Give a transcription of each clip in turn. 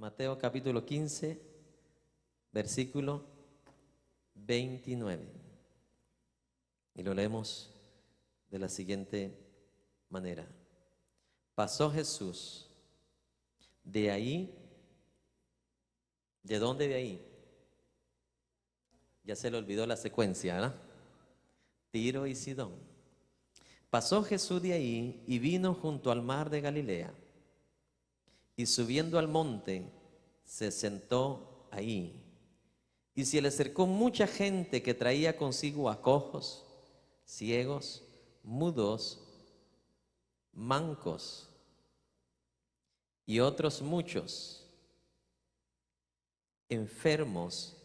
Mateo capítulo 15, versículo 29. Y lo leemos de la siguiente manera. Pasó Jesús de ahí. ¿De dónde de ahí? Ya se le olvidó la secuencia, ¿verdad? Tiro y Sidón. Pasó Jesús de ahí y vino junto al mar de Galilea. Y subiendo al monte, se sentó ahí. Y se le acercó mucha gente que traía consigo a cojos, ciegos, mudos, mancos y otros muchos enfermos,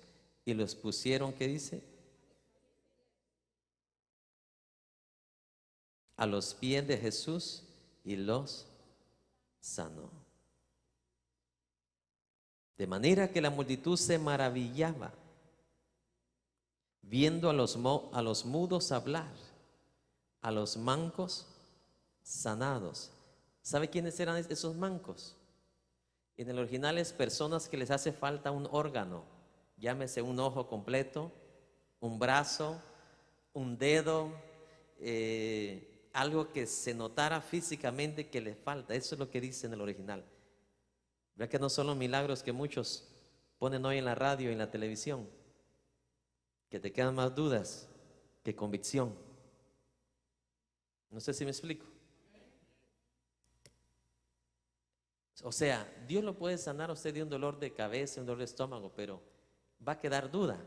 y los pusieron, ¿qué dice? A los pies de Jesús y los sanó. De manera que la multitud se maravillaba viendo a los mudos hablar, a los mancos sanados. ¿Sabe quiénes eran esos mancos? En el original es personas que les hace falta un órgano, llámese un ojo completo, un brazo, un dedo, algo que se notara físicamente que le falta. Eso es lo que dice en el original. ¿Verdad que no son los milagros que muchos ponen hoy en la radio y en la televisión? Que te quedan más dudas que convicción. No sé si me explico. O sea, Dios lo puede sanar a usted de un dolor de cabeza, un dolor de estómago, pero va a quedar duda.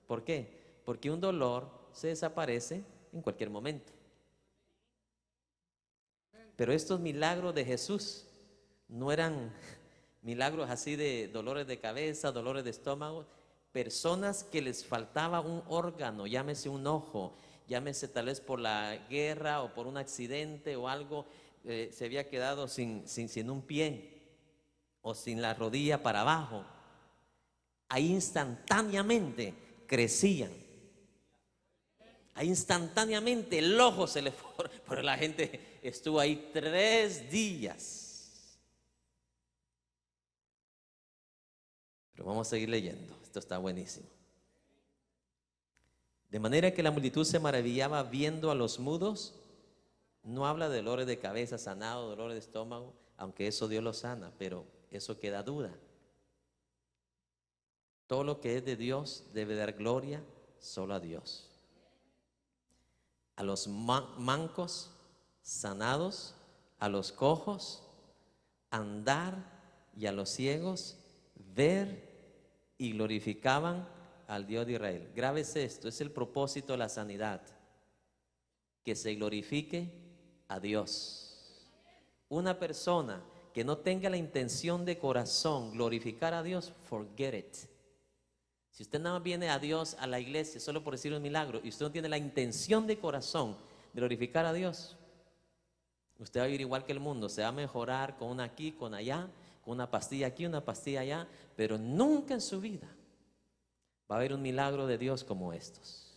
¿Por qué? Porque un dolor se desaparece en cualquier momento. Pero estos milagros de Jesús no eran milagros así de dolores de cabeza, dolores de estómago. Personas que les faltaba un órgano, llámese un ojo, llámese tal vez por la guerra o por un accidente o algo, se había quedado sin un pie o sin la rodilla para abajo. Ahí instantáneamente crecían. Ahí instantáneamente el ojo se le fue, pero la gente estuvo ahí 3 días. Pero vamos a seguir leyendo, esto está buenísimo. De manera que la multitud se maravillaba viendo a los mudos. No habla de dolores de cabeza sanado, dolores de estómago, aunque eso Dios lo sana, pero eso queda duda. Todo lo que es de Dios debe dar gloria solo a Dios. A los mancos sanados, a los cojos andar, y a los ciegos ver, y glorificaban al Dios de Israel. Grábese esto, es el propósito de la sanidad, que se glorifique a Dios. Una persona que no tenga la intención de corazón glorificar a Dios, forget it. Si usted nada más viene a Dios, a la iglesia, solo por decir un milagro, y usted no tiene la intención de corazón de glorificar a Dios, usted va a vivir igual que el mundo. Se va a mejorar con una aquí, con allá, con una pastilla aquí, una pastilla allá, pero nunca en su vida va a haber un milagro de Dios como estos.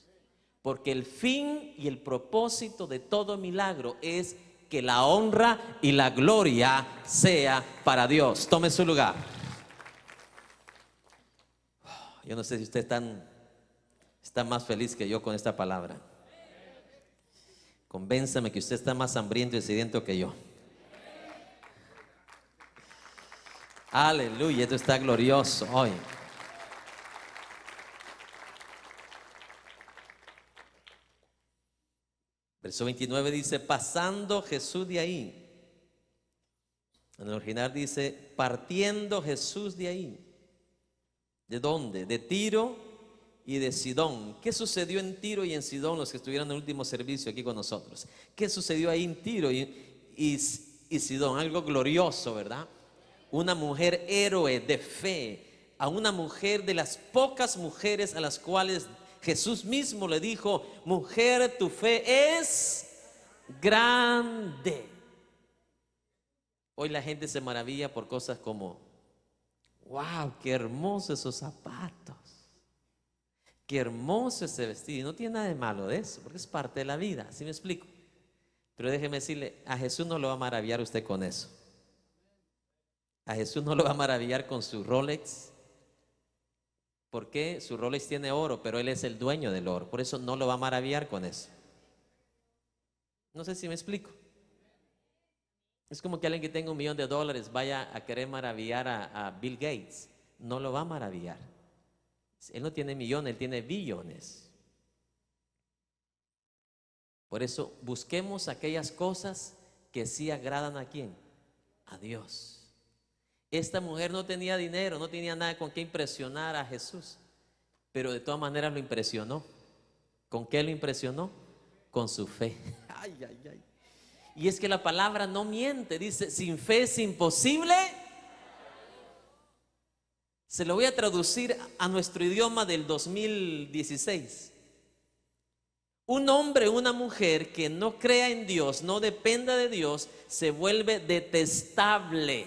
Porque el fin y el propósito de todo milagro es que la honra y la gloria sea para Dios. Tome su lugar. Yo no sé si usted está más feliz que yo con esta palabra. Convénzame que usted está más hambriento y sediento que yo. Aleluya, esto está glorioso hoy. Verso 29 dice, pasando Jesús de ahí. En el original dice, partiendo Jesús de ahí. ¿De dónde? De Tiro y de Sidón. ¿Qué sucedió en Tiro y en Sidón, los que estuvieron en el último servicio aquí con nosotros? ¿Qué sucedió ahí en Tiro y Sidón? Algo glorioso, ¿verdad? Una mujer héroe de fe, a una mujer de las pocas mujeres a las cuales Jesús mismo le dijo, mujer, tu fe es grande. Hoy la gente se maravilla por cosas como, wow, qué hermosos esos zapatos, qué hermoso ese vestido. Y no tiene nada de malo de eso, porque es parte de la vida, ¿sí me explico? Pero déjeme decirle, a Jesús no lo va a maravillar usted con eso. A Jesús no lo va a maravillar con su Rolex. ¿Por qué? Su Rolex tiene oro, pero Él es el dueño del oro. Por eso no lo va a maravillar con eso. No sé si me explico. Es como que alguien que tenga $1.000.000 vaya a querer maravillar a Bill Gates. No lo va a maravillar. Él no tiene millones, él tiene billones. Por eso busquemos aquellas cosas que sí agradan a quién, a Dios. Esta mujer no tenía dinero, no tenía nada con qué impresionar a Jesús, pero de todas maneras lo impresionó. ¿Con qué lo impresionó? Con su fe. Ay, ay, ay. Y es que la palabra no miente, dice, sin fe es imposible. Se lo voy a traducir a nuestro idioma del 2016. Un hombre o una mujer que no crea en Dios, no dependa de Dios, se vuelve detestable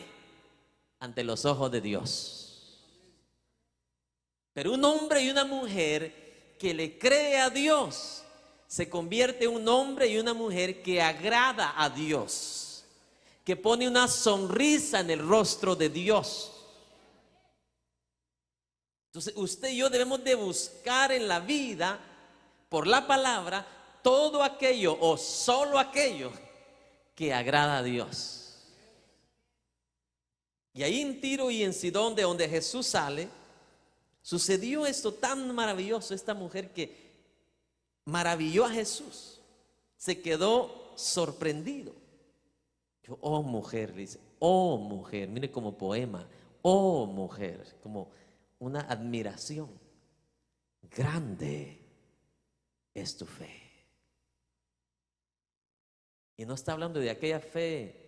ante los ojos de Dios. Pero un hombre y una mujer que le cree a Dios, se convierte en un hombre y una mujer que agrada a Dios, que pone una sonrisa en el rostro de Dios. Entonces usted y yo debemos de buscar en la vida, por la palabra, todo aquello o solo aquello que agrada a Dios. Y ahí en Tiro y en Sidón, de donde Jesús sale, sucedió esto tan maravilloso. Esta mujer que maravilló a Jesús, se quedó sorprendido. Yo, oh mujer, dice, oh mujer, mire como poema, oh mujer, como una admiración. Grande es tu fe. Y no está hablando de aquella fe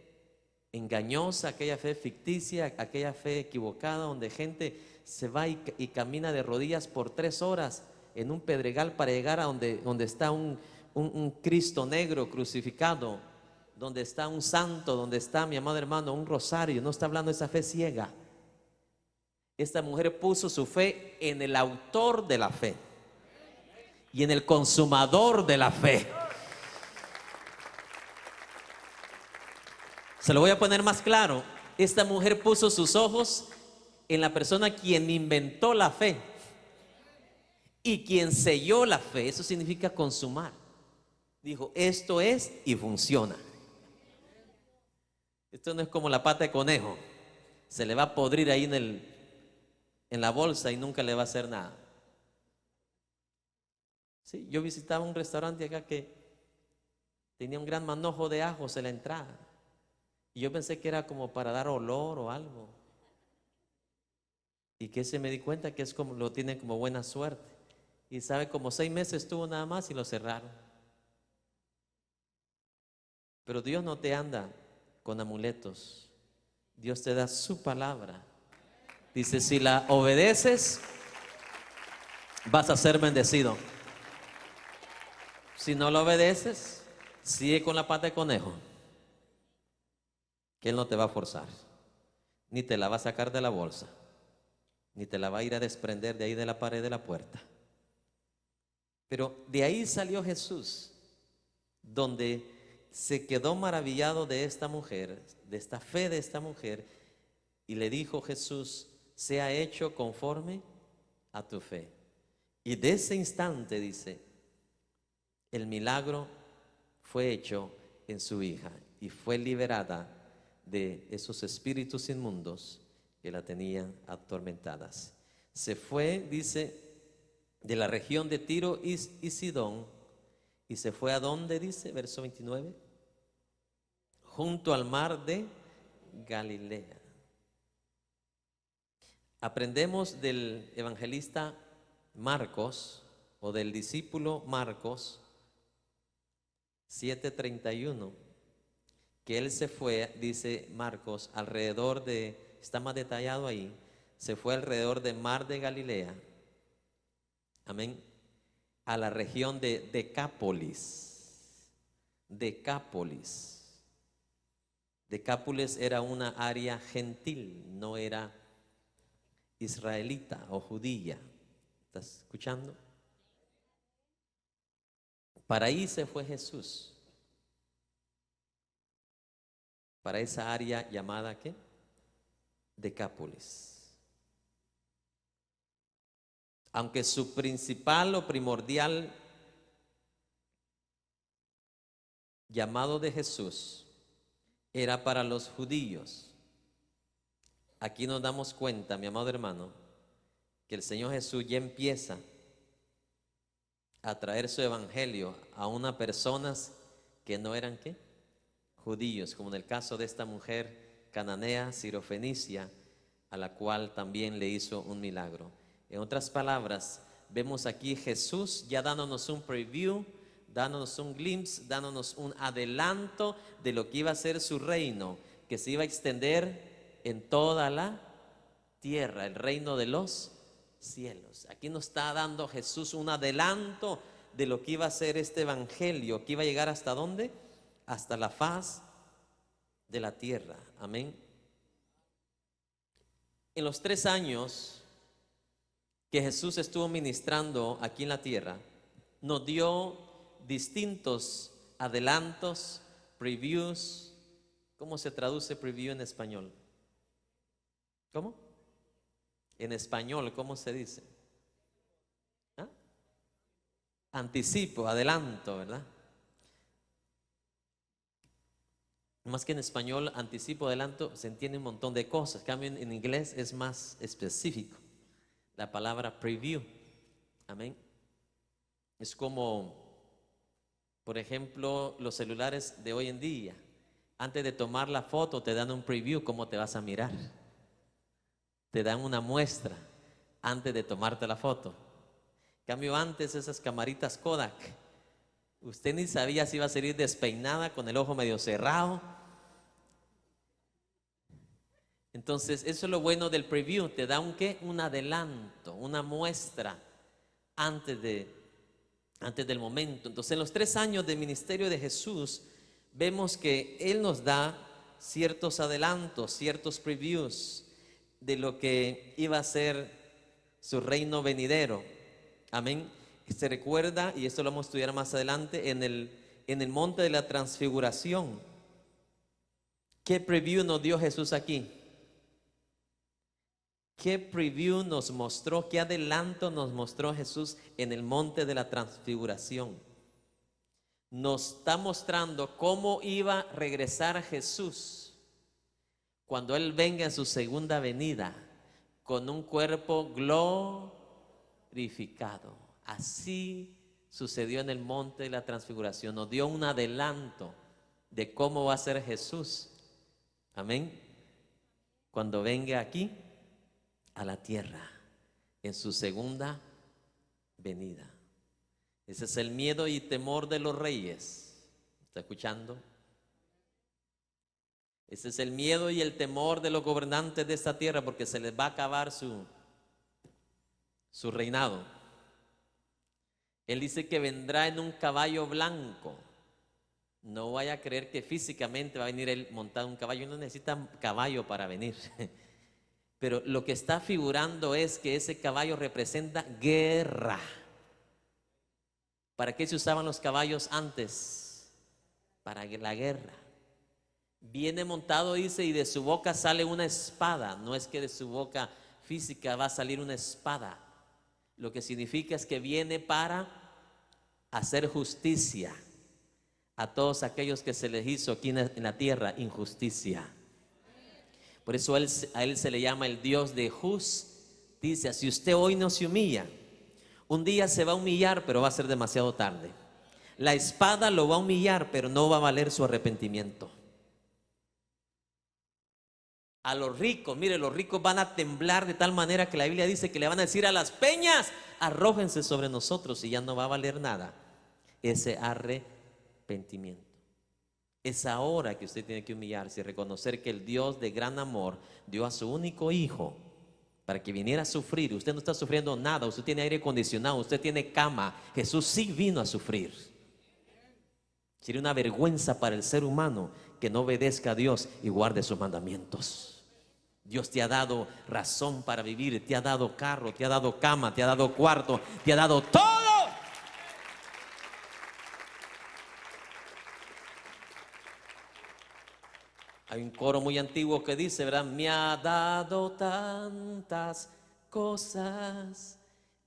engañosa, aquella fe ficticia, aquella fe equivocada, donde gente se va y camina de rodillas por 3 horas en un pedregal para llegar a donde está un Cristo negro crucificado, donde está un santo, donde está, mi amado hermano, un rosario. No está hablando de esa fe ciega. Esta mujer puso su fe en el autor de la fe y en el consumador de la fe. Se lo voy a poner más claro. Esta mujer puso sus ojos en la persona quien inventó la fe y quien selló la fe. Eso significa consumar. Dijo, esto es y funciona. Esto no es como la pata de conejo. Se le va a podrir ahí en la bolsa y nunca le va a hacer nada. Sí, yo visitaba un restaurante acá que tenía un gran manojo de ajos en la entrada. Y yo pensé que era como para dar olor o algo. Y que se me di cuenta que es como, lo tienen como buena suerte. Y sabe, como 6 meses estuvo nada más y lo cerraron. Pero Dios no te anda con amuletos. Dios te da su palabra. Dice, si la obedeces, vas a ser bendecido. Si no lo obedeces, sigue con la pata de conejo, que Él no te va a forzar, ni te la va a sacar de la bolsa, ni te la va a ir a desprender de ahí de la pared de la puerta. Pero de ahí salió Jesús, donde se quedó maravillado de esta mujer, de esta fe de esta mujer, y le dijo Jesús, sea hecho conforme a tu fe. Y de ese instante, dice, el milagro fue hecho en su hija y fue liberada de esos espíritus inmundos que la tenían atormentadas. Se fue, dice, de la región de Tiro y Sidón, y se fue a donde, dice, verso 29, junto al mar de Galilea. Aprendemos del evangelista Marcos, o del discípulo Marcos 7:31, que él se fue, dice Marcos, alrededor de, está más detallado ahí, se fue alrededor del mar de Galilea, amén, a la región de Decápolis. Decápolis. Decápolis era una área gentil, no era israelita o judía. ¿Estás escuchando? Para ahí se fue Jesús, para esa área llamada ¿qué? Decápolis. Aunque su principal o primordial llamado de Jesús era para los judíos, aquí nos damos cuenta, mi amado hermano, que el Señor Jesús ya empieza a traer su evangelio a unas personas que no eran ¿qué? Judíos, como en el caso de esta mujer cananea, sirofenicia, a la cual también le hizo un milagro. En otras palabras, vemos aquí Jesús ya dándonos un preview, dándonos un glimpse, dándonos un adelanto de lo que iba a ser su reino, que se iba a extender en toda la tierra, el reino de los cielos. Aquí nos está dando Jesús un adelanto de lo que iba a ser este evangelio, que iba a llegar hasta dónde, hasta la faz de la tierra. Amén. En los 3 años que Jesús estuvo ministrando aquí en la tierra, nos dio distintos adelantos, previews. ¿Cómo se traduce preview en español? ¿Cómo? En español, ¿cómo se dice? ¿Ah? Anticipo, adelanto, ¿verdad? Más que en español, anticipo, adelanto, se entiende un montón de cosas. En cambio, en inglés es más específico. La palabra preview. Amén. Es como, por ejemplo, los celulares de hoy en día. Antes de tomar la foto te dan un preview, cómo te vas a mirar. Te dan una muestra antes de tomarte la foto. En cambio, antes esas camaritas Kodak, usted ni sabía si iba a salir despeinada con el ojo medio cerrado. Entonces, eso es lo bueno del preview, te da un ¿qué? Un adelanto, una muestra antes del momento. Entonces, en los 3 años de ministerio de Jesús, vemos que Él nos da ciertos adelantos, ciertos previews de lo que iba a ser su reino venidero. Amén. Se recuerda, y esto lo vamos a estudiar más adelante, en el monte de la transfiguración. ¿Qué preview nos dio Jesús aquí? ¿Qué preview nos mostró? ¿Qué adelanto nos mostró Jesús en el monte de la transfiguración? Nos está mostrando cómo iba a regresar Jesús cuando Él venga en su segunda venida con un cuerpo glorificado. Así sucedió en el monte de la transfiguración. Nos dio un adelanto de cómo va a ser Jesús. Amén. Cuando venga aquí a la tierra en su segunda venida. Ese es el miedo y temor de los reyes. ¿Está escuchando? Ese es el miedo y el temor de los gobernantes de esta tierra, porque se les va a acabar su reinado. Él dice que vendrá en un caballo blanco. No vaya a creer que físicamente va a venir él montado en un caballo. No necesita caballo para venir. Pero lo que está figurando es que ese caballo representa guerra. ¿Para qué se usaban los caballos antes? Para la guerra. Viene montado, dice, y de su boca sale una espada. No es que de su boca física va a salir una espada. Lo que significa es que viene para hacer justicia a todos aquellos que se les hizo aquí en la tierra injusticia. Por eso a él se le llama el Dios de justicia. Si usted hoy no se humilla, un día se va a humillar, pero va a ser demasiado tarde. La espada lo va a humillar, pero no va a valer su arrepentimiento. A los ricos, mire, los ricos van a temblar de tal manera que la Biblia dice que le van a decir a las peñas: arrójense sobre nosotros, y ya no va a valer nada ese arrepentimiento. Es ahora que usted tiene que humillarse y reconocer que el Dios de gran amor dio a su único hijo para que viniera a sufrir. Usted no está sufriendo nada, usted tiene aire acondicionado, usted tiene cama. Jesús sí vino a sufrir. Sería una vergüenza para el ser humano que no obedezca a Dios y guarde sus mandamientos. Dios te ha dado razón para vivir, te ha dado carro, te ha dado cama, te ha dado cuarto, te ha dado todo. Hay Hay un coro muy antiguo que dice, ¿verdad? Me ha dado tantas cosas,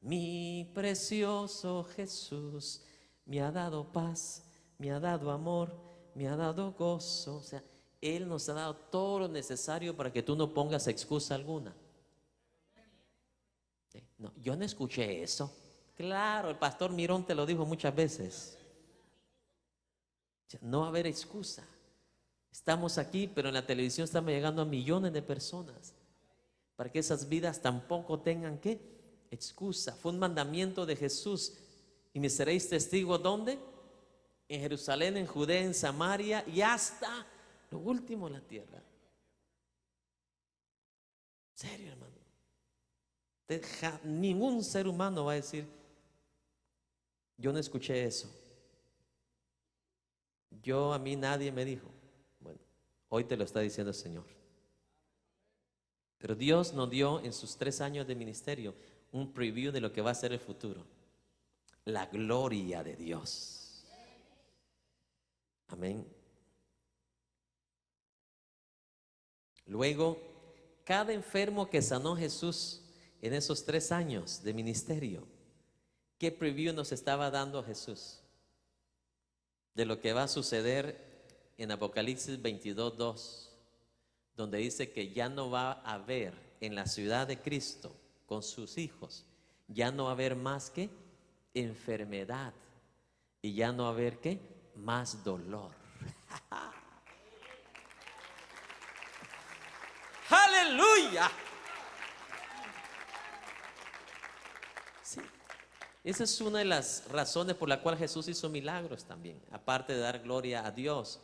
mi precioso Jesús. Me ha dado paz, me ha dado amor, me ha dado gozo. O sea, Él nos ha dado todo lo necesario para que tú no pongas excusa alguna. No, yo no escuché eso. Claro, el pastor Mirón te lo dijo muchas veces. No va a haber excusa. Estamos aquí, pero en la televisión estamos llegando a millones de personas para que esas vidas tampoco tengan ¿qué? Excusa. Fue un mandamiento de Jesús. Y me seréis testigos, ¿dónde? En Jerusalén, en Judea, en Samaria y hasta lo último de la tierra. Serio, hermano. Ningún ser humano va a decir, yo no escuché eso. A mí nadie me dijo. Bueno, hoy te lo está diciendo el Señor. Pero Dios nos dio en sus 3 años de ministerio un preview de lo que va a ser el futuro. La gloria de Dios. Amén. Luego, cada enfermo que sanó Jesús en esos 3 años de ministerio, ¿qué preview nos estaba dando Jesús? De lo que va a suceder en Apocalipsis 22:2, donde dice que ya no va a haber en la ciudad de Cristo con sus hijos, ya no va a haber más que enfermedad y ya no va a haber que más dolor. ¡Aleluya! Sí. Esa es una de las razones por la cual Jesús hizo milagros también, aparte de dar gloria a Dios,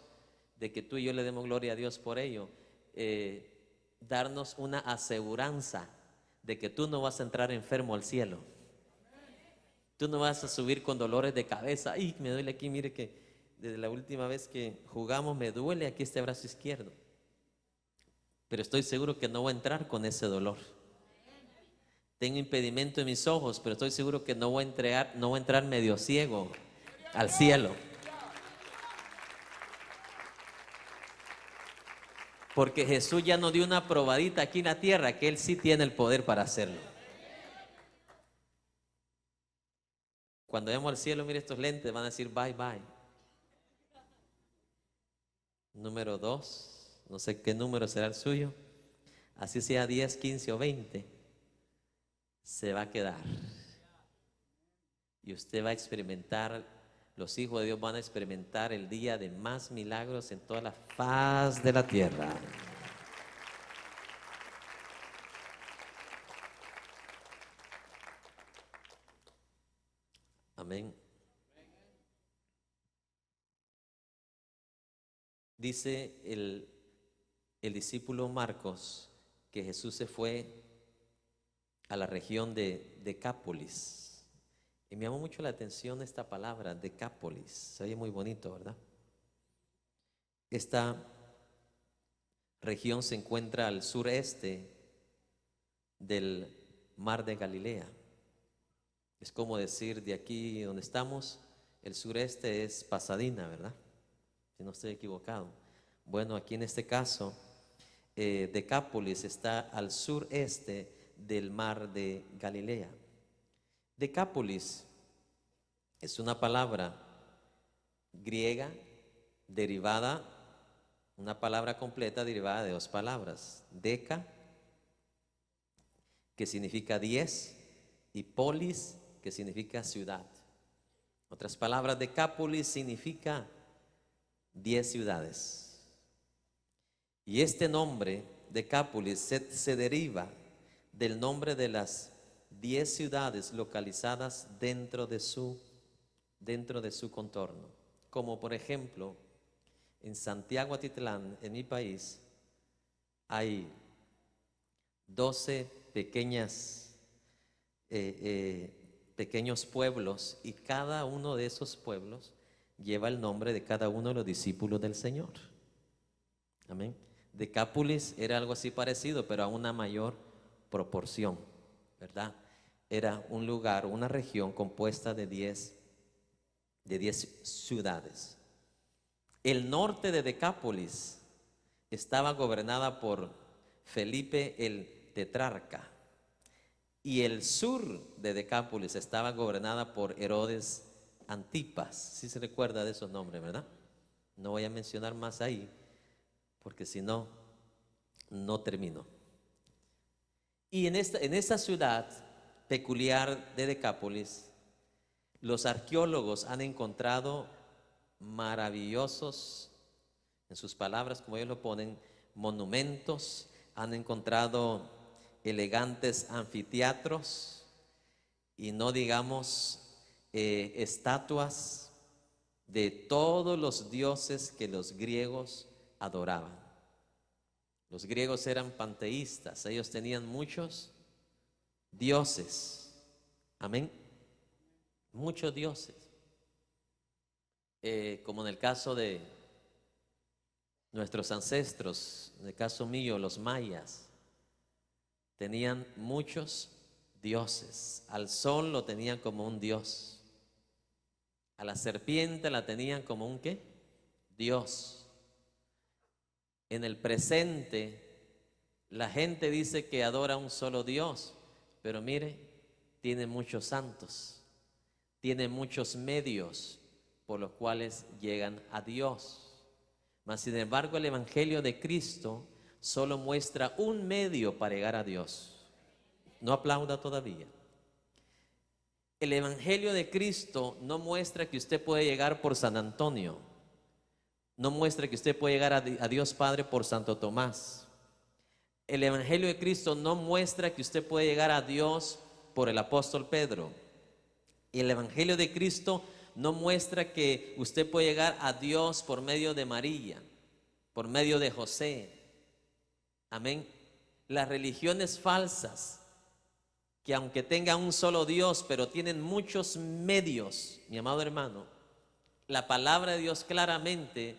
de que tú y yo le demos gloria a Dios por ello, darnos una aseguranza de que tú no vas a entrar enfermo al cielo. Tú no vas a subir con dolores de cabeza. Ay, me duele aquí, mire que desde la última vez que jugamos me duele aquí este brazo izquierdo. Pero estoy seguro que no voy a entrar con ese dolor. Tengo impedimento en mis ojos, pero estoy seguro que no voy a entrar medio ciego al cielo. Porque Jesús ya nos dio una probadita aquí en la tierra, que Él sí tiene el poder para hacerlo. Cuando vayamos al cielo, mire estos lentes, van a decir bye bye. Número 2, no sé qué número será el suyo, así sea 10, 15 o 20, se va a quedar. Y usted va a experimentar, los hijos de Dios van a experimentar el día de más milagros en toda la faz de la tierra. Amén. Dice el discípulo Marcos que Jesús se fue a la región de Decápolis. Y me llamó mucho la atención esta palabra, Decápolis. Se oye muy bonito, ¿verdad? Esta región se encuentra al sureste del mar de Galilea. Es como decir, de aquí donde estamos, el sureste es Pasadena, ¿verdad? Si no estoy equivocado. Bueno, aquí en este caso, Decápolis está al sureste del mar de Galilea. Decápolis es una palabra griega derivada, una palabra completa derivada de 2 palabras. Deca, que significa 10, y polis, que significa ciudad. Otras palabras, Decápolis significa 10 ciudades. Y este nombre, Decápolis, se deriva del nombre de las 10 ciudades localizadas dentro de su contorno. Como por ejemplo, en Santiago Atitlán, en mi país, hay 12 pequeños pueblos, y cada uno de esos pueblos lleva el nombre de cada uno de los discípulos del Señor. Amén. Decápolis era algo así parecido, pero a una mayor proporción, ¿verdad? Era un lugar, una región compuesta de 10 ciudades. El norte de Decápolis estaba gobernada por Felipe el tetrarca, y el sur de Decápolis estaba gobernada por Herodes Antipas. Si se recuerda de esos nombres, ¿verdad? No voy a mencionar más ahí, porque si no, no termino. Y en esta ciudad peculiar de Decápolis, los arqueólogos han encontrado maravillosos, en sus palabras, como ellos lo ponen, monumentos, han encontrado elegantes anfiteatros y no digamos estatuas de todos los dioses que los griegos adoraban. Los griegos eran panteístas, ellos tenían muchos dioses, amén, muchos dioses, como en el caso de nuestros ancestros, en el caso mío, los mayas, tenían muchos dioses. Al sol lo tenían como un dios, a la serpiente la tenían como un ¿qué? Dios. En el presente, la gente dice que adora a un solo Dios, pero mire, tiene muchos santos, tiene muchos medios por los cuales llegan a Dios. Mas sin embargo, el Evangelio de Cristo solo muestra un medio para llegar a Dios. No aplauda todavía. El Evangelio de Cristo no muestra que usted puede llegar por San Antonio. No muestra que usted puede llegar a Dios Padre por Santo Tomás. El Evangelio de Cristo no muestra que usted puede llegar a Dios por el apóstol Pedro. El Evangelio de Cristo no muestra que usted puede llegar a Dios por medio de María, por medio de José. Amén. Las religiones falsas, que aunque tengan un solo Dios, pero tienen muchos medios, mi amado hermano, la palabra de Dios claramente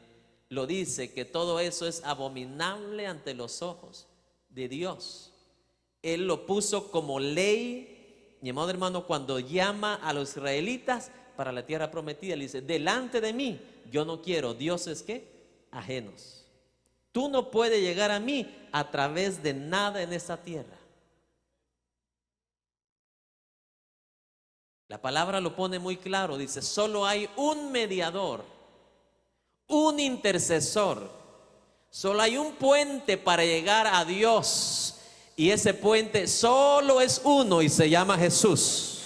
lo dice, que todo eso es abominable ante los ojos de Dios. Él lo puso como ley, mi amado hermano, cuando llama a los israelitas para la tierra prometida. Le dice: delante de mí yo no quiero dioses ¿qué? Ajenos. Tú no puedes llegar a mí a través de nada en esta tierra. La palabra lo pone muy claro, dice: solo hay un mediador, un intercesor, solo hay un puente para llegar a Dios, y ese puente solo es uno y se llama Jesús.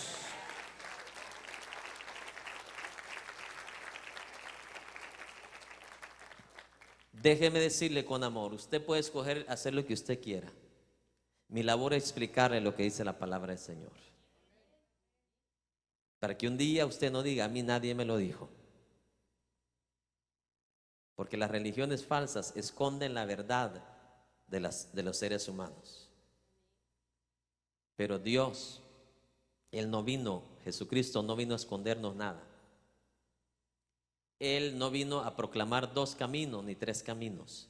Déjeme decirle con amor, usted puede escoger hacer lo que usted quiera. Mi labor es explicarle lo que dice la palabra del Señor, para que un día usted no diga: a mí nadie me lo dijo. Porque las religiones falsas esconden la verdad de los seres humanos. Pero Dios, Él no vino, Jesucristo no vino a escondernos nada. Él no vino a proclamar dos caminos ni tres caminos.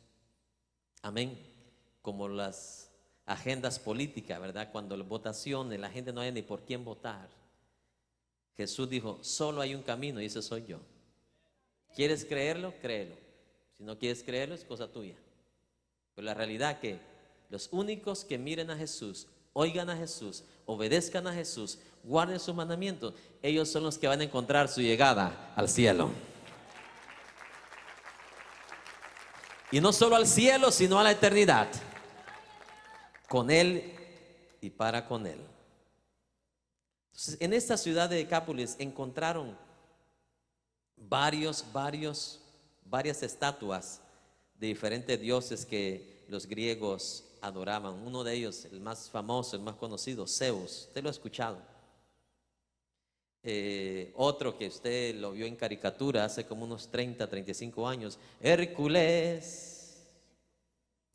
Amén. Como las agendas políticas, ¿verdad? Cuando las votaciones, la gente no hay ni por quién votar. Jesús dijo: solo hay un camino y ese soy yo. ¿Quieres creerlo? Créelo. Si no quieres creerlo, es cosa tuya. Pero la realidad es que los únicos que miren a Jesús, oigan a Jesús, obedezcan a Jesús, guarden sus mandamientos, ellos son los que van a encontrar su llegada al cielo. Y no solo al cielo, sino a la eternidad, con Él y para con Él. Entonces, en esta ciudad de Decápolis encontraron varias estatuas de diferentes dioses que los griegos adoraban. Uno de ellos, el más famoso, el más conocido, Zeus. Usted lo ha escuchado. Otro que usted lo vio en caricatura hace como unos 35 años, Hércules,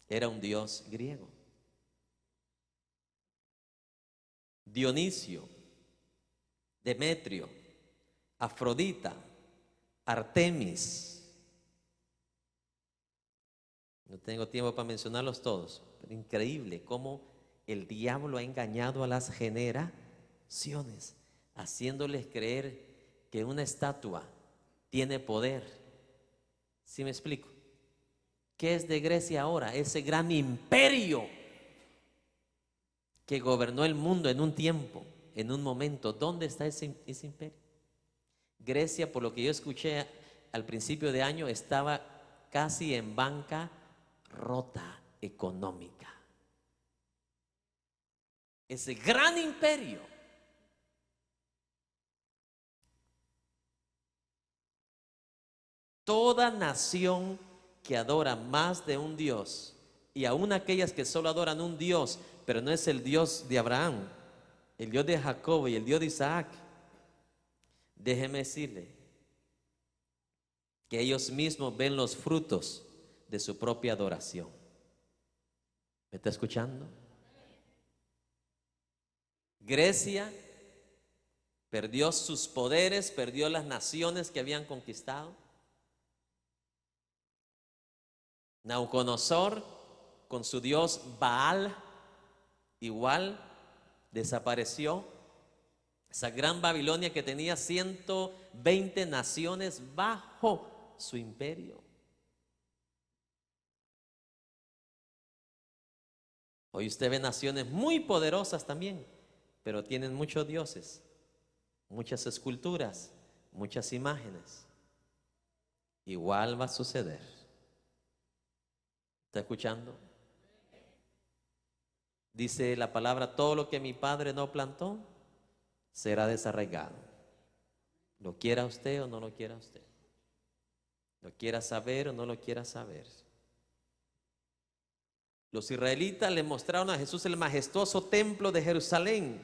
era un dios griego. Dionisio, Demetrio, Afrodita, Artemis. No tengo tiempo para mencionarlos todos, pero increíble cómo el diablo ha engañado a las generaciones, haciéndoles creer que una estatua tiene poder. ¿Sí me explico? ¿Qué es de Grecia ahora? Ese gran imperio que gobernó el mundo en un tiempo, en un momento. ¿Dónde está ese imperio? Grecia, por lo que yo escuché al principio de año, estaba casi en bancarrota económica. Ese gran imperio. Toda nación que adora más de un Dios, y aún aquellas que solo adoran un Dios, pero no es el Dios de Abraham, el Dios de Jacob y el Dios de Isaac, déjeme decirle que ellos mismos ven los frutos de su propia adoración. ¿Me está escuchando? Grecia perdió sus poderes, perdió las naciones que habían conquistado. Nabucodonosor, con su dios Baal, igual desapareció. Esa gran Babilonia que tenía 120 naciones bajo su imperio. Hoy usted ve naciones muy poderosas también, pero tienen muchos dioses, muchas esculturas, muchas imágenes. Igual va a suceder. ¿Está escuchando? Dice la palabra: todo lo que mi padre no plantó será desarraigado. Lo quiera usted o no lo quiera usted, lo quiera saber o no lo quiera saber. Los israelitas le mostraron a Jesús el majestuoso templo de Jerusalén.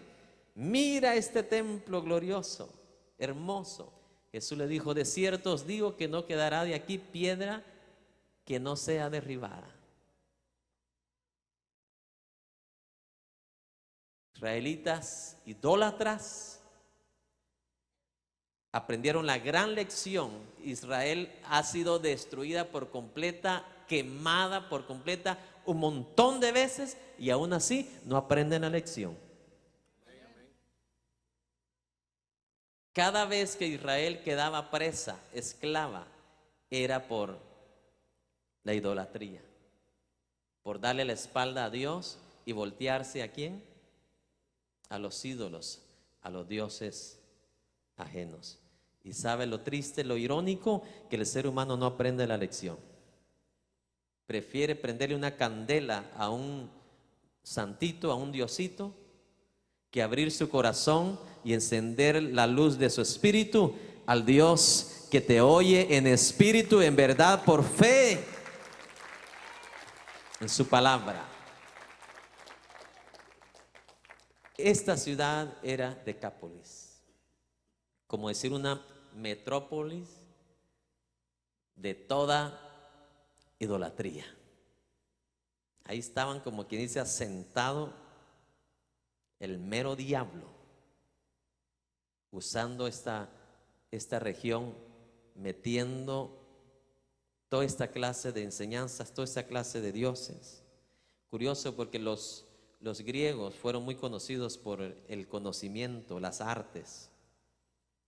Mira este templo glorioso, hermoso. Jesús le dijo: de cierto os digo que no quedará de aquí piedra que no sea derribada. Israelitas idólatras aprendieron la gran lección. Israel ha sido destruida por completa, quemada por completa un montón de veces, y aún así no aprenden la lección. Cada vez que Israel quedaba presa, esclava, era por la idolatría, por darle la espalda a Dios y voltearse ¿a quién? A los ídolos, a los dioses ajenos. Y sabe lo triste, lo irónico, que el ser humano no aprende la lección. Prefiere prenderle una candela a un santito, a un diosito, que abrir su corazón y encender la luz de su espíritu al Dios que te oye en espíritu, en verdad, por fe en su palabra. Esta ciudad era Decápolis, como decir una metrópolis de toda idolatría. Ahí estaban, como quien dice, asentado el mero diablo, usando esta región, metiendo toda esta clase de enseñanzas, toda esta clase de dioses. Curioso, porque los griegos fueron muy conocidos por el conocimiento, las artes,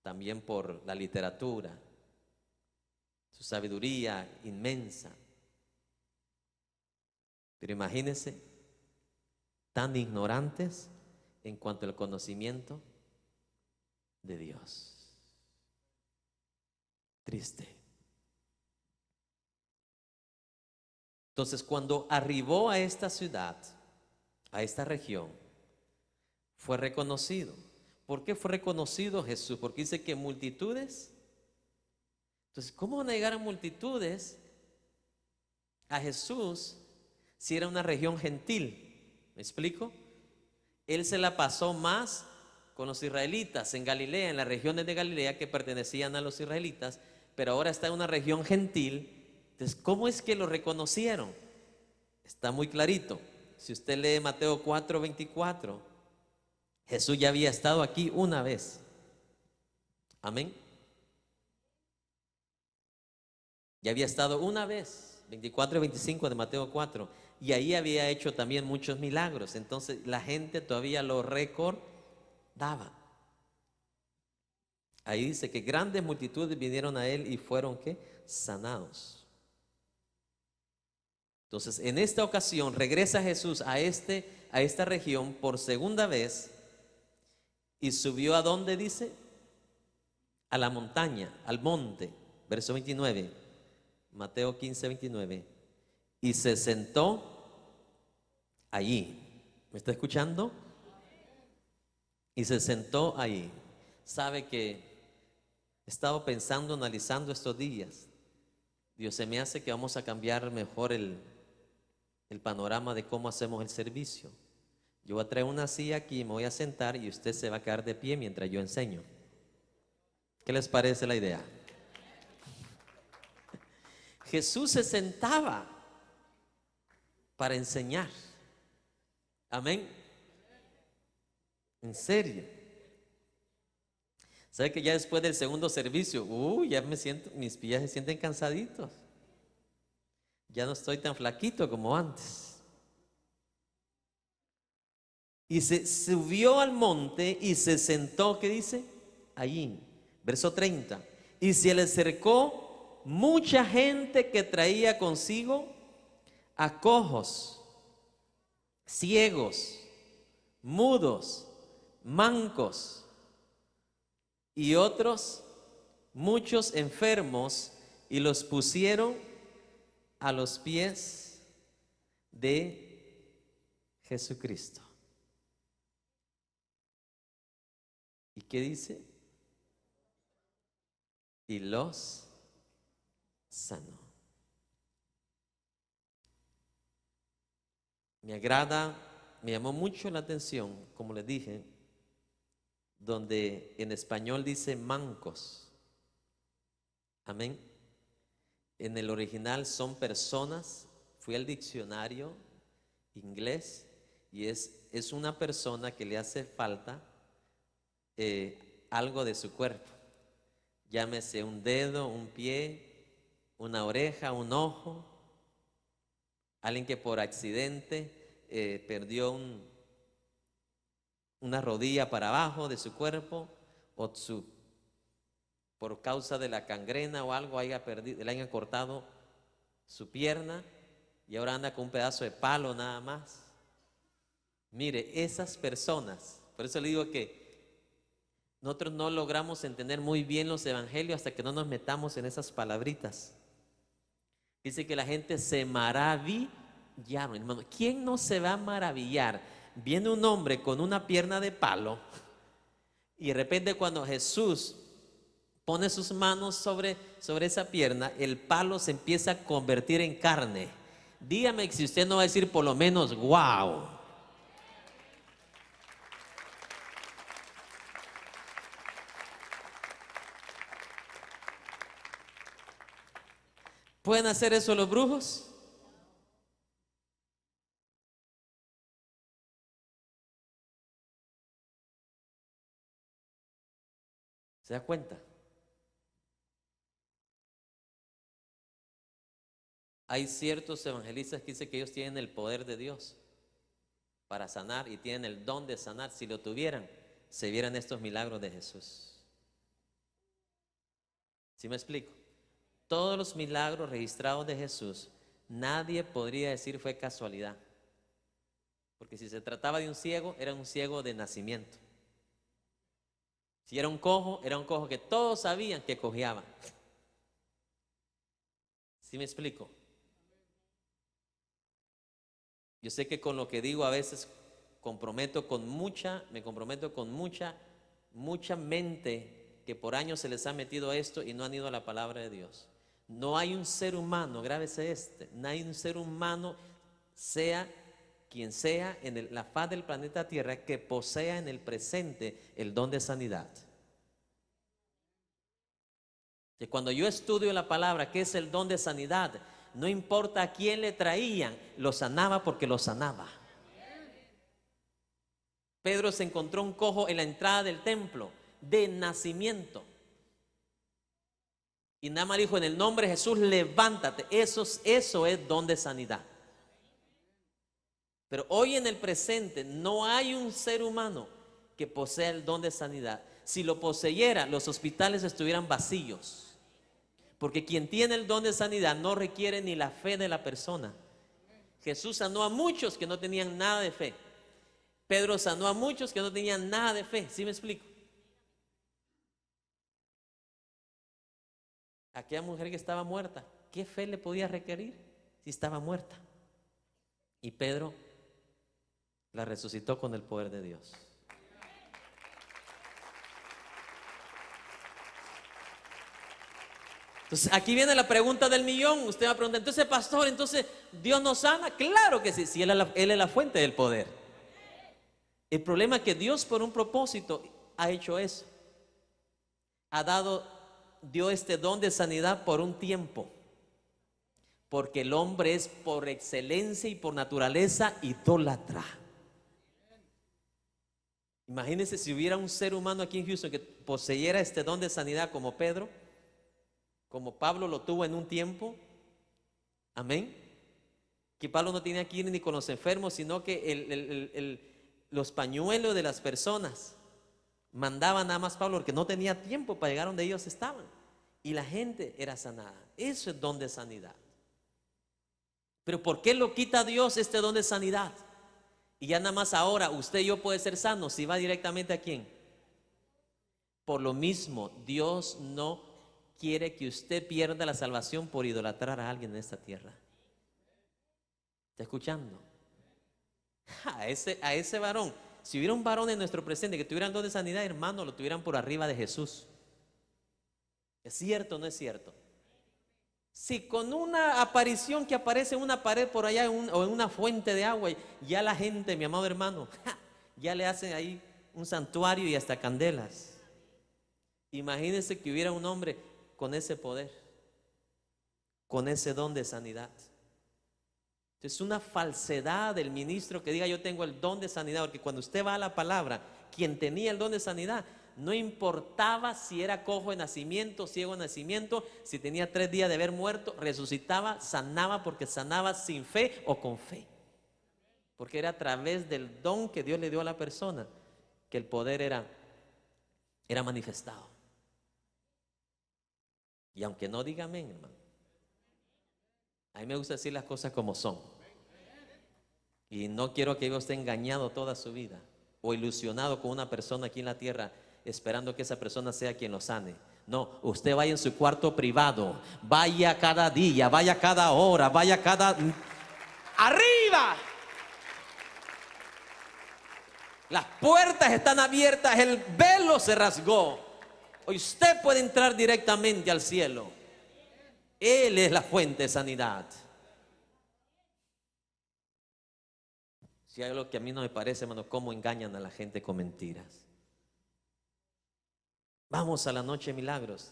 también por la literatura, su sabiduría inmensa. Pero imagínense, tan ignorantes en cuanto al conocimiento de Dios. Triste. Entonces, cuando arribó a esta ciudad, a esta región, fue reconocido. ¿Por qué fue reconocido Jesús? Porque dice que multitudes. Entonces, ¿cómo van a llegar a multitudes a Jesús si era una región gentil? ¿Me explico? Él se la pasó más con los israelitas en Galilea, en las regiones de Galilea que pertenecían a los israelitas, pero ahora está en una región gentil. Entonces, ¿cómo es que lo reconocieron? Está muy clarito. Si usted lee Mateo 4:24, Jesús ya había estado aquí una vez. Amén. Ya había estado una vez, 24 y 25 de Mateo 4, y ahí había hecho también muchos milagros. Entonces la gente todavía lo recordaba. Ahí dice que grandes multitudes vinieron a él y fueron ¿qué? Sanados. Entonces, en esta ocasión regresa Jesús a esta región por segunda vez y subió a dónde dice, a la montaña, al monte, verso 29, Mateo 15, 29, y se sentó allí. ¿Me está escuchando? Y se sentó allí. Sabe que he estado pensando, analizando estos días. Dios, se me hace que vamos a cambiar mejor el panorama de cómo hacemos el servicio. Yo voy a traer una silla aquí, me voy a sentar y usted se va a quedar de pie mientras yo enseño. ¿Qué les parece la idea? Jesús se sentaba para enseñar. Amén. En serio. ¿Sabe que ya después del segundo servicio, ya me siento, mis pies se sienten cansaditos? Ya no estoy tan flaquito como antes. Y se subió al monte y se sentó, ¿qué dice? Allí, verso 30. Y se le acercó mucha gente que traía consigo a cojos, ciegos, mudos, mancos y otros muchos enfermos, y los pusieron a los pies de Jesucristo. ¿Y qué dice? Y los sanó. Me agrada, me llamó mucho la atención, como les dije, donde en español dice mancos. Amén. En el original son personas. Fui al diccionario inglés y es una persona que le hace falta algo de su cuerpo. Llámese un dedo, un pie, una oreja, un ojo. Alguien que por accidente perdió una rodilla para abajo de su cuerpo, o por causa de la gangrena o algo le hayan cortado su pierna y ahora anda con un pedazo de palo nada más. Mire, esas personas, por eso le digo que nosotros no logramos entender muy bien los evangelios hasta que no nos metamos en esas palabritas. Dice que la gente se maravillaron, hermano. ¿Quién no se va a maravillar? Viene un hombre con una pierna de palo y de repente cuando Jesús pone sus manos sobre esa pierna, el palo se empieza a convertir en carne. Dígame si usted no va a decir por lo menos wow. ¿Pueden hacer eso los brujos? ¿Se da cuenta? Hay ciertos evangelistas que dicen que ellos tienen el poder de Dios para sanar y tienen el don de sanar. Si lo tuvieran, se vieran estos milagros de Jesús. ¿Sí me explico? Todos los milagros registrados de Jesús, nadie podría decir fue casualidad. Porque si se trataba de un ciego, era un ciego de nacimiento. Si era un cojo que todos sabían que cojeaba. ¿Sí me explico? Yo sé que con lo que digo a veces me comprometo con mucha mente que por años se les ha metido esto y no han ido a la palabra de Dios. No hay un ser humano, grábese no hay un ser humano, sea quien sea en la faz del planeta Tierra, que posea en el presente el don de sanidad. Que cuando yo estudio la palabra, ¿qué es el don de sanidad? No importa a quién le traían, lo sanaba porque lo sanaba. Pedro se encontró un cojo en la entrada del templo de nacimiento y nada más dijo: en el nombre de Jesús, levántate. Eso es don de sanidad. Pero hoy en el presente no hay un ser humano que posea el don de sanidad. Si lo poseyera, los hospitales estuvieran vacíos. Porque quien tiene el don de sanidad no requiere ni la fe de la persona, Jesús sanó a muchos que no tenían nada de fe. Pedro sanó a muchos que no tenían nada de fe. ¿Sí me explico? Aquella mujer que estaba muerta, ¿qué fe le podía requerir si estaba muerta? Y Pedro la resucitó con el poder de Dios. Entonces aquí viene la pregunta del millón. Usted va a preguntar, entonces pastor, entonces Dios nos sana. Claro que sí, si Él es la fuente del poder. El problema es que Dios por un propósito ha hecho eso. Dio este don de sanidad por un tiempo. Porque el hombre es por excelencia y por naturaleza idólatra. Imagínense si hubiera un ser humano aquí en Houston que poseyera este don de sanidad como Pedro, como Pablo lo tuvo en un tiempo. Amén. Que Pablo no tenía que ir ni con los enfermos, sino que los pañuelos de las personas mandaban nada más Pablo, porque no tenía tiempo para llegar donde ellos estaban. Y la gente era sanada. Eso es don de sanidad. Pero ¿por qué lo quita Dios este don de sanidad? Y ya nada más ahora usted y yo puede ser sanos si va directamente a quién. Por lo mismo, Dios no quiere que usted pierda la salvación por idolatrar a alguien en esta tierra. ¿Está escuchando? A ese varón, si hubiera un varón en nuestro presente que tuviera el don de sanidad, hermano, lo tuvieran por arriba de Jesús. ¿Es cierto o no es cierto? Si con una aparición que aparece en una pared por allá o en una fuente de agua, ya la gente, mi amado hermano, ya le hacen ahí un santuario y hasta candelas. Imagínense que hubiera un hombre con ese poder, con ese don de sanidad. Es una falsedad del ministro que diga yo tengo el don de sanidad, porque cuando usted va a la palabra, quien tenía el don de sanidad, no importaba si era cojo de nacimiento, ciego de nacimiento, si tenía 3 días de haber muerto, resucitaba, sanaba, porque sanaba sin fe o con fe. Porque era a través del don que Dios le dio a la persona que el poder era manifestado. Y aunque no diga amén, hermano, a mí me gusta decir las cosas como son. Y no quiero que usted engañado toda su vida o ilusionado con una persona aquí en la tierra esperando que esa persona sea quien lo sane. No, usted vaya en su cuarto privado, vaya cada día, vaya cada hora, vaya cada... ¡Arriba! Las puertas están abiertas, el velo se rasgó. Hoy usted puede entrar directamente al cielo. Él es la fuente de sanidad. Si hay algo que a mí no me parece, hermano, cómo engañan a la gente con mentiras. Vamos a la noche de milagros,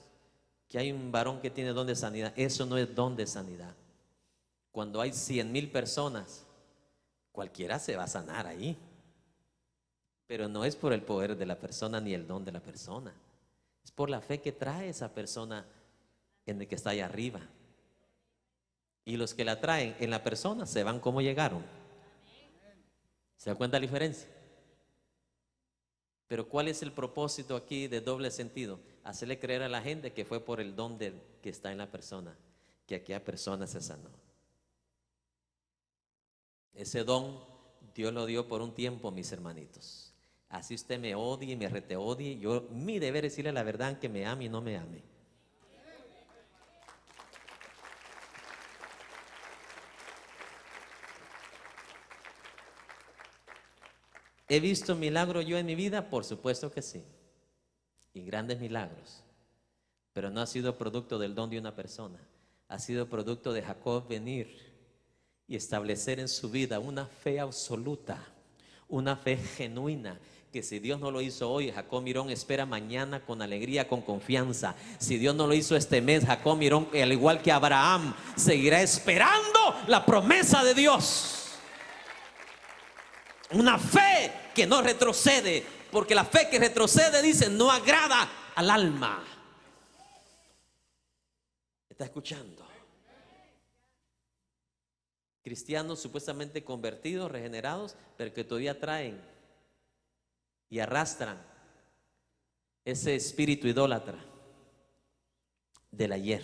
que hay un varón que tiene don de sanidad. Eso no es don de sanidad. Cuando hay 100,000 personas, cualquiera se va a sanar ahí. Pero no es por el poder de la persona ni el don de la persona. Es por la fe que trae esa persona en el que está allá arriba. Y los que la traen en la persona se van como llegaron. ¿Se da cuenta la diferencia? Pero ¿cuál es el propósito aquí de doble sentido? Hacerle creer a la gente que fue por el don que está en la persona, que aquella persona se sanó. Ese don Dios lo dio por un tiempo, mis hermanitos. Así usted me odie y me reteodie, mi deber es decirle la verdad, aunque me ame y no me ame. ¿He visto milagros yo en mi vida? Por supuesto que sí. Y grandes milagros. Pero no ha sido producto del don de una persona. Ha sido producto de Jacob venir y establecer en su vida una fe absoluta, una fe genuina, que si Dios no lo hizo hoy, Jacob Mirón espera mañana con alegría, con confianza. Si Dios no lo hizo este mes, Jacob Mirón, al igual que Abraham, seguirá esperando la promesa de Dios. Una fe que no retrocede, porque la fe que retrocede, dice, no agrada al alma. ¿Está escuchando? Cristianos supuestamente convertidos, regenerados, pero que todavía traen y arrastran ese espíritu idólatra del ayer.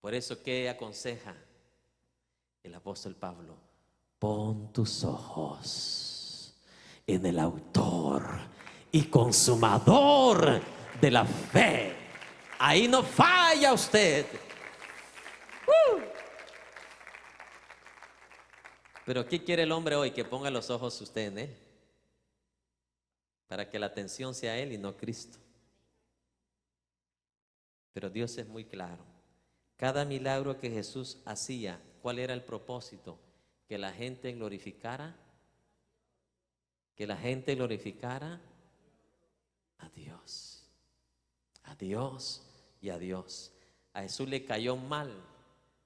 Por eso, ¿qué aconseja? El apóstol Pablo: pon tus ojos en el autor y consumador de la fe. Ahí no falla usted. Pero ¿qué quiere el hombre hoy? Que ponga los ojos usted en él, para que la atención sea él y no Cristo. Pero Dios es muy claro. Cada milagro que Jesús hacía, ¿cuál era el propósito? Que la gente glorificara, que la gente glorificara a Dios, a Dios y a Dios. A Jesús le cayó mal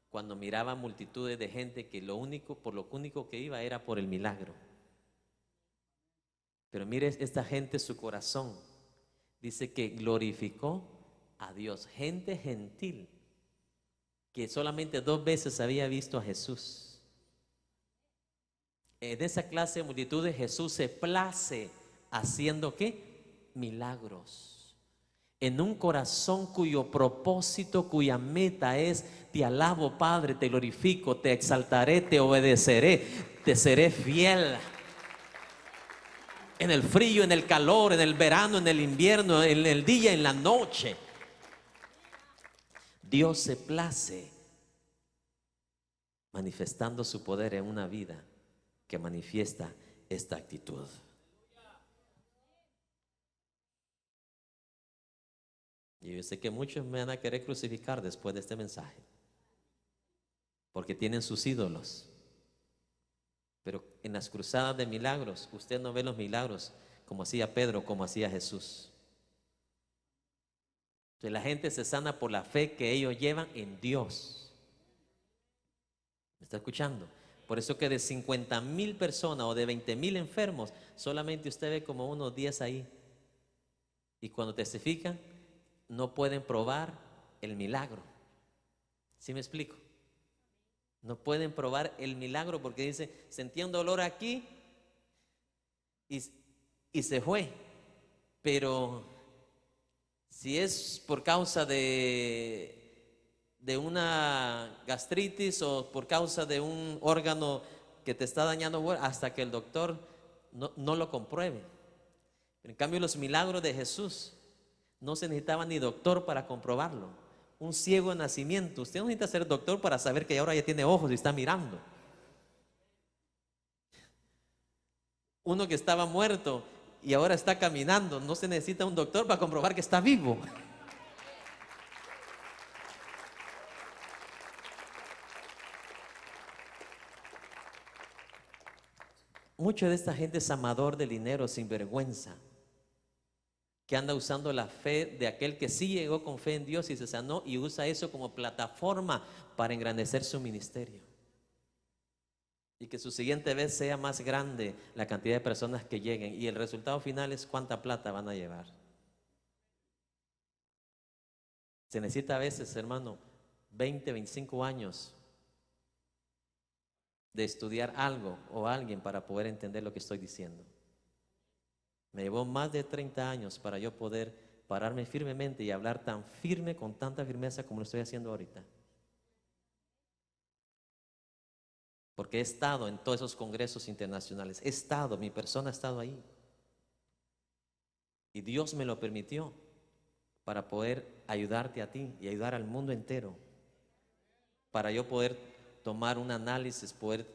cuando miraba multitudes de gente que lo único que iba era por el milagro. Pero mire esta gente, su corazón dice que glorificó a Dios. Gente gentil que solamente 2 veces había visto a Jesús. En esa clase de multitudes Jesús se place haciendo ¿qué? Milagros. En un corazón cuyo propósito, cuya meta es: te alabo, Padre, te glorifico, te exaltaré, te obedeceré, te seré fiel. En el frío, en el calor, en el verano, en el invierno, en el día, en la noche. Dios se place manifestando su poder en una vida que manifiesta esta actitud. Y yo sé que muchos me van a querer crucificar después de este mensaje, porque tienen sus ídolos. Pero en las cruzadas de milagros, usted no ve los milagros como hacía Pedro, como hacía Jesús. Entonces la gente se sana por la fe que ellos llevan en Dios. ¿Me está escuchando? Por eso que de 50,000 personas o de 20,000 enfermos, solamente usted ve como unos 10 ahí. Y cuando testifican, no pueden probar el milagro. ¿Sí me explico? No pueden probar el milagro porque dice: sentía un dolor aquí y se fue. Pero si es por causa de una gastritis o por causa de un órgano que te está dañando, hasta que el doctor no lo compruebe. En cambio, los milagros de Jesús no se necesitaba ni doctor para comprobarlo. Un ciego de nacimiento, usted no necesita ser doctor para saber que ahora ya tiene ojos y está mirando. Uno que estaba muerto y ahora está caminando, no se necesita un doctor para comprobar que está vivo. Mucha de esta gente es amador del dinero, sin vergüenza, que anda usando la fe de aquel que sí llegó con fe en Dios y se sanó, y usa eso como plataforma para engrandecer su ministerio. Y que su siguiente vez sea más grande la cantidad de personas que lleguen, y el resultado final es cuánta plata van a llevar. Se necesita a veces, hermano, 20, 25 años de estudiar algo o alguien para poder entender lo que estoy diciendo. Me llevó más de 30 años para yo poder pararme firmemente y hablar tan firme, con tanta firmeza como lo estoy haciendo ahorita. Porque he estado en todos esos congresos internacionales, mi persona ha estado ahí. Y Dios me lo permitió para poder ayudarte a ti y ayudar al mundo entero. Para yo poder tomar un análisis, poder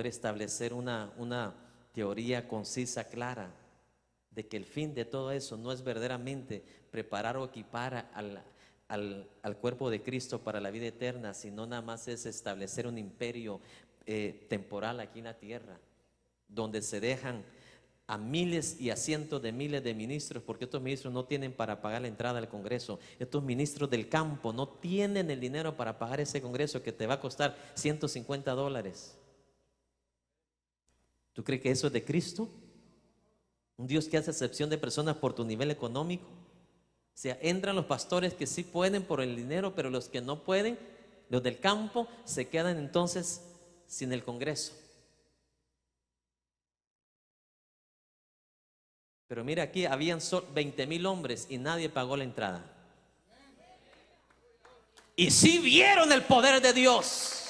establecer una teoría concisa, clara, de que el fin de todo eso no es verdaderamente preparar o equipar al cuerpo de Cristo para la vida eterna, sino nada más es establecer un imperio temporal aquí en la tierra, donde se dejan a miles y a cientos de miles de ministros, porque estos ministros no tienen para pagar la entrada al Congreso. Estos ministros del campo no tienen el dinero para pagar ese Congreso que te va a costar $150. ¿Tú crees que eso es de Cristo? Un Dios que hace excepción de personas por tu nivel económico. O sea, entran los pastores que sí pueden por el dinero, pero los que no pueden, los del campo, se quedan entonces sin el Congreso. Pero mira, aquí habían 20,000 hombres y nadie pagó la entrada. Y sí vieron el poder de Dios.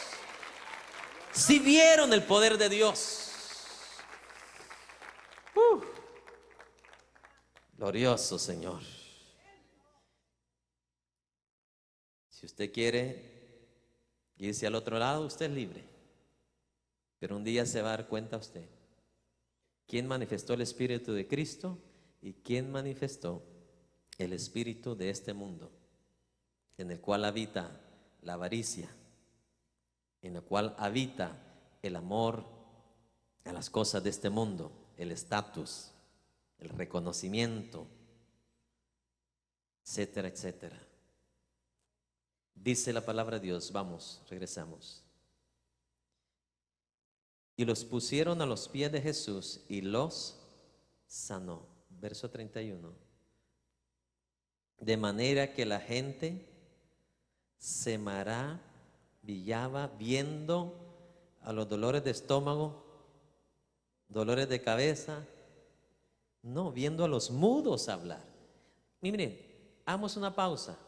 Si vieron el poder de Dios. Glorioso Señor. Si usted quiere irse al otro lado, usted es libre. Pero un día se va a dar cuenta usted quién manifestó el Espíritu de Cristo y quién manifestó el espíritu de este mundo, en el cual habita la avaricia, en el cual habita el amor a las cosas de este mundo, el estatus, el reconocimiento, etcétera, etcétera. Dice la palabra de Dios, vamos, regresamos. Y los pusieron a los pies de Jesús y los sanó. Verso 31. De manera que la gente se maravillaba viendo a los dolores de estómago, dolores de cabeza, no, viendo a los mudos hablar. Miren, hagamos una pausa.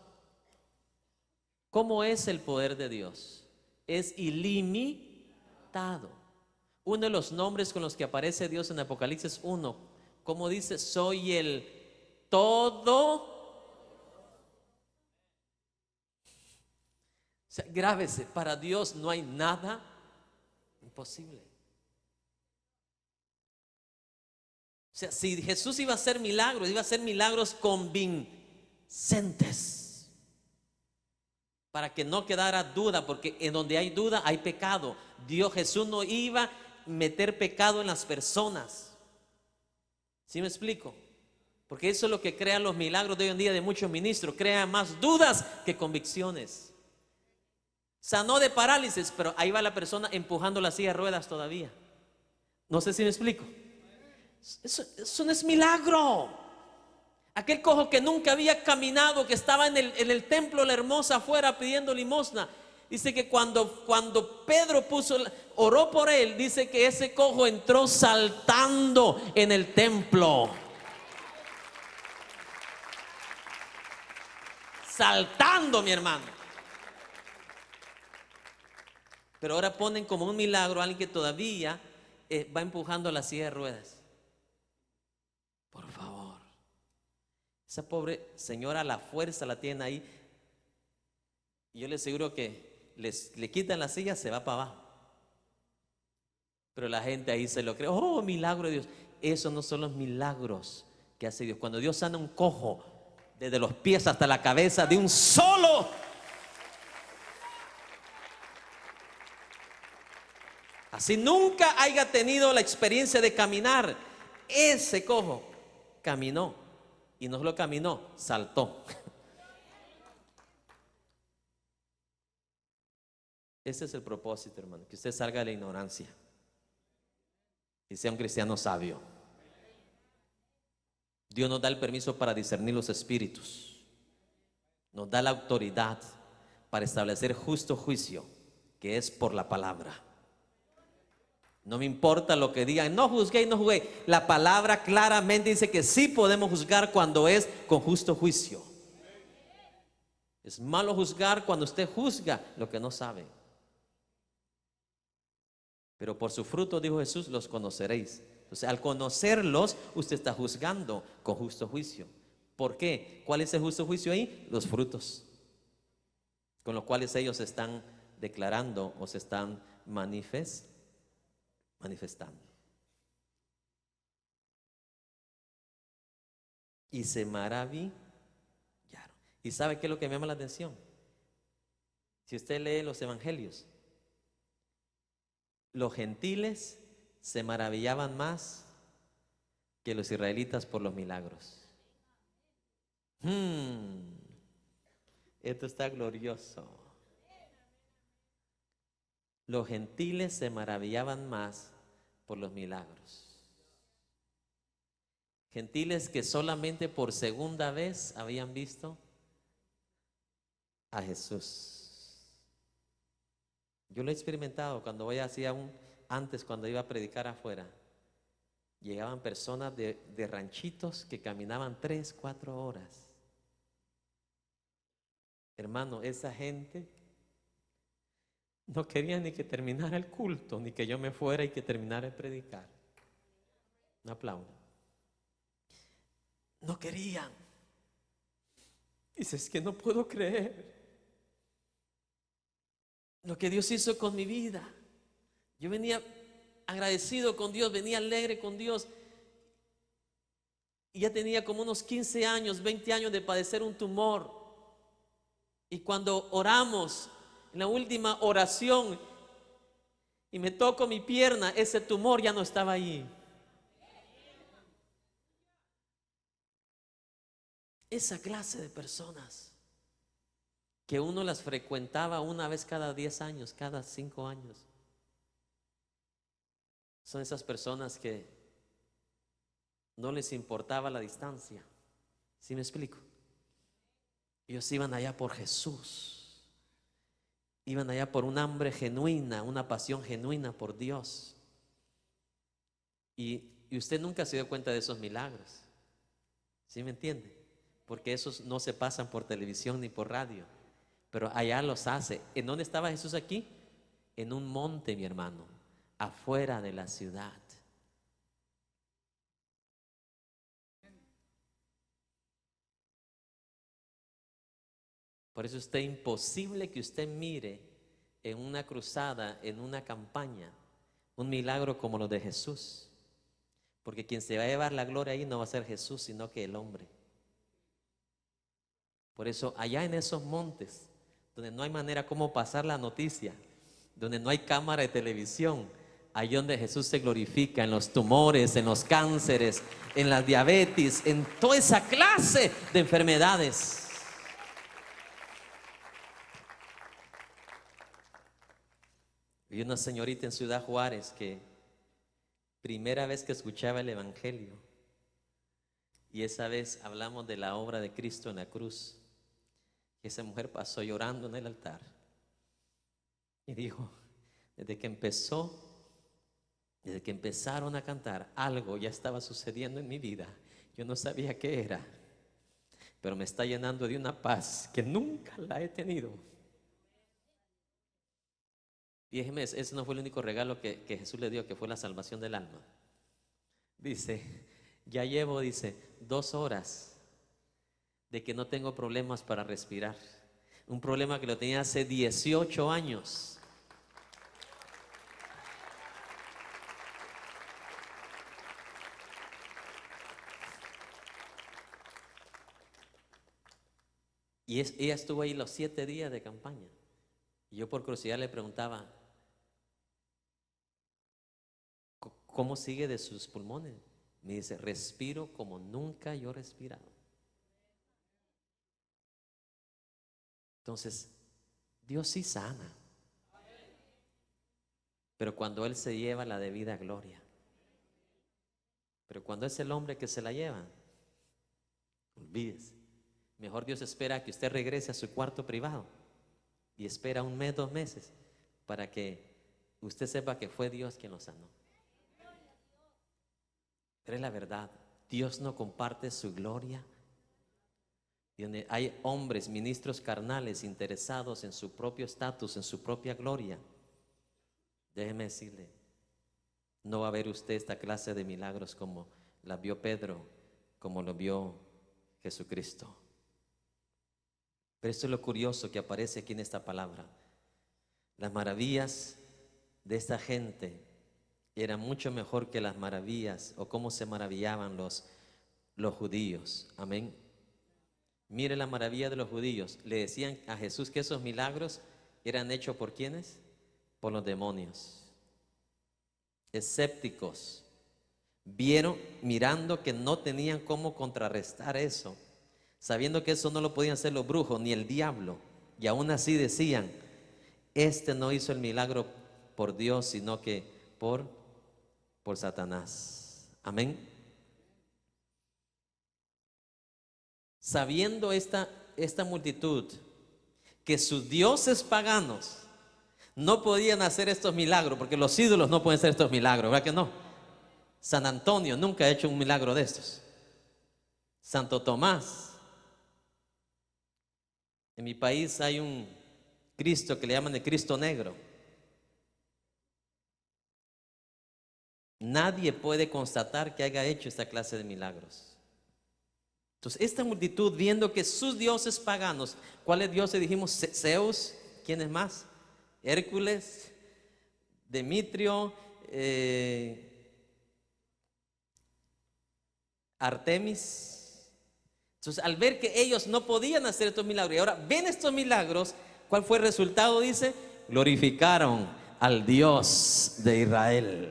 ¿Cómo es el poder de Dios? Es ilimitado. Uno de los nombres con los que aparece Dios en Apocalipsis 1, como dice, soy el todo. O sea, grábese, para Dios no hay nada imposible. O sea, si Jesús iba a hacer milagros convincentes, para que no quedara duda, porque en donde hay duda hay pecado. Jesús no iba a meter pecado en las personas. ¿Sí me explico? Porque eso es lo que crean los milagros de hoy en día de muchos ministros, crean más dudas que convicciones. Sanó de parálisis, pero ahí va la persona empujando la silla de ruedas todavía. No sé si me explico. Eso no es milagro. Aquel cojo que nunca había caminado, que estaba en el templo La Hermosa afuera pidiendo limosna, dice que cuando Pedro oró por él, dice que ese cojo entró saltando en el templo. Saltando, mi hermano. Pero ahora ponen como un milagro a alguien que todavía va empujando la silla de ruedas. Por favor. Esa pobre señora, la fuerza la tiene ahí. Y yo le aseguro que le quitan la silla, se va para abajo. Pero la gente ahí se lo cree. Oh, milagro de Dios. Esos no son los milagros que hace Dios. Cuando Dios sana un cojo, desde los pies hasta la cabeza, de un solo. Así nunca haya tenido la experiencia de caminar, ese cojo caminó. Y no solo caminó, saltó. Ese es el propósito, hermano, que usted salga de la ignorancia y sea un cristiano sabio. Dios nos da el permiso para discernir los espíritus, nos da la autoridad para establecer justo juicio, que es por la palabra. No me importa lo que digan, no juzgué y no jugué. La palabra claramente dice que sí podemos juzgar cuando es con justo juicio. Es malo juzgar cuando usted juzga lo que no sabe. Pero por su fruto, dijo Jesús, los conoceréis. Entonces, al conocerlos, usted está juzgando con justo juicio. ¿Por qué? ¿Cuál es el justo juicio ahí? Los frutos, con los cuales ellos están declarando o se están manifestando. Y se maravillaron. ¿Y sabe qué es lo que me llama la atención? Si usted lee los evangelios, los gentiles se maravillaban más que los israelitas por los milagros. Esto está glorioso. Los gentiles se maravillaban más por los milagros. Gentiles que solamente por segunda vez habían visto a Jesús. Yo lo he experimentado cuando voy así antes, cuando iba a predicar afuera. Llegaban personas de ranchitos que caminaban 3, 4 horas. Hermano, esa gente No querían ni que terminara el culto, ni que yo me fuera y que terminara de predicar. Un aplauso. No querían. Dice, es que no puedo creer lo que Dios hizo con mi vida. Yo venía agradecido con Dios, venía alegre con Dios. Y ya tenía como unos 15 años, 20 años de padecer un tumor. Y cuando oramos, en la última oración, y me toco mi pierna, ese tumor ya no estaba ahí. Esa clase de personas que uno las frecuentaba una vez cada 10 años, cada 5 años, son esas personas que no les importaba la distancia. ¿Sí me explico? Ellos iban allá por Jesús, iban allá por un hambre genuina, una pasión genuina por Dios. Y usted nunca se dio cuenta de esos milagros. ¿Sí me entiende? Porque esos no se pasan por televisión ni por radio, pero allá los hace. ¿En dónde estaba Jesús aquí? En un monte, mi hermano, afuera de la ciudad. Por eso es imposible que usted mire en una cruzada, en una campaña, un milagro como lo de Jesús. Porque quien se va a llevar la gloria ahí no va a ser Jesús, sino que el hombre. Por eso allá en esos montes, donde no hay manera como pasar la noticia, donde no hay cámara de televisión, ahí donde Jesús se glorifica, en los tumores, en los cánceres, en la diabetes, en toda esa clase de enfermedades. Vi una señorita en Ciudad Juárez que primera vez que escuchaba el evangelio, y esa vez hablamos de la obra de Cristo en la cruz. Y esa mujer pasó llorando en el altar y dijo, desde que empezaron a cantar, algo ya estaba sucediendo en mi vida. Yo no sabía qué era, pero me está llenando de una paz que nunca la he tenido. Y déjeme, ese no fue el único regalo que Jesús le dio, que fue la salvación del alma. Dice, ya llevo, dice, 2 horas de que no tengo problemas para respirar. Un problema que lo tenía hace 18 años. Y ella estuvo ahí los 7 días de campaña. Y yo por curiosidad le preguntaba, ¿cómo sigue de sus pulmones? Me dice, respiro como nunca yo he respirado. Entonces, Dios sí sana, pero cuando Él se lleva la debida gloria. Pero cuando es el hombre que se la lleva, olvídese. Mejor Dios espera que usted regrese a su cuarto privado y espera 1 mes, 2 meses para que usted sepa que fue Dios quien lo sanó. Pero es la verdad, Dios no comparte su gloria. Y donde hay hombres, ministros carnales interesados en su propio estatus, en su propia gloria, déjeme decirle, no va a ver usted esta clase de milagros como la vio Pedro, como lo vio Jesucristo. Pero esto es lo curioso que aparece aquí en esta palabra. Las maravillas de esta gente eran mucho mejor que las maravillas o cómo se maravillaban los judíos. Amén. Mire la maravilla de los judíos. Le decían a Jesús que esos milagros eran hechos ¿por quiénes? Por los demonios. Escépticos. Vieron, mirando que no tenían cómo contrarrestar eso, sabiendo que eso no lo podían hacer los brujos ni el diablo. Y aún así decían, este no hizo el milagro por Dios, sino que por Satanás. Amén. Sabiendo esta multitud que sus dioses paganos no podían hacer estos milagros, porque los ídolos no pueden hacer estos milagros, ¿verdad que no? San Antonio nunca ha hecho un milagro de estos. Santo Tomás. En mi país hay un Cristo que le llaman el Cristo Negro. nadie puede constatar que haya hecho esta clase de milagros. Entonces esta multitud, viendo que sus dioses paganos, ¿cuáles dioses dijimos? Zeus, ¿quiénes más? Hércules, Demetrio, Artemis. Entonces al ver que ellos no podían hacer estos milagros y ahora ven estos milagros, ¿cuál fue el resultado? Dice, glorificaron al Dios de Israel.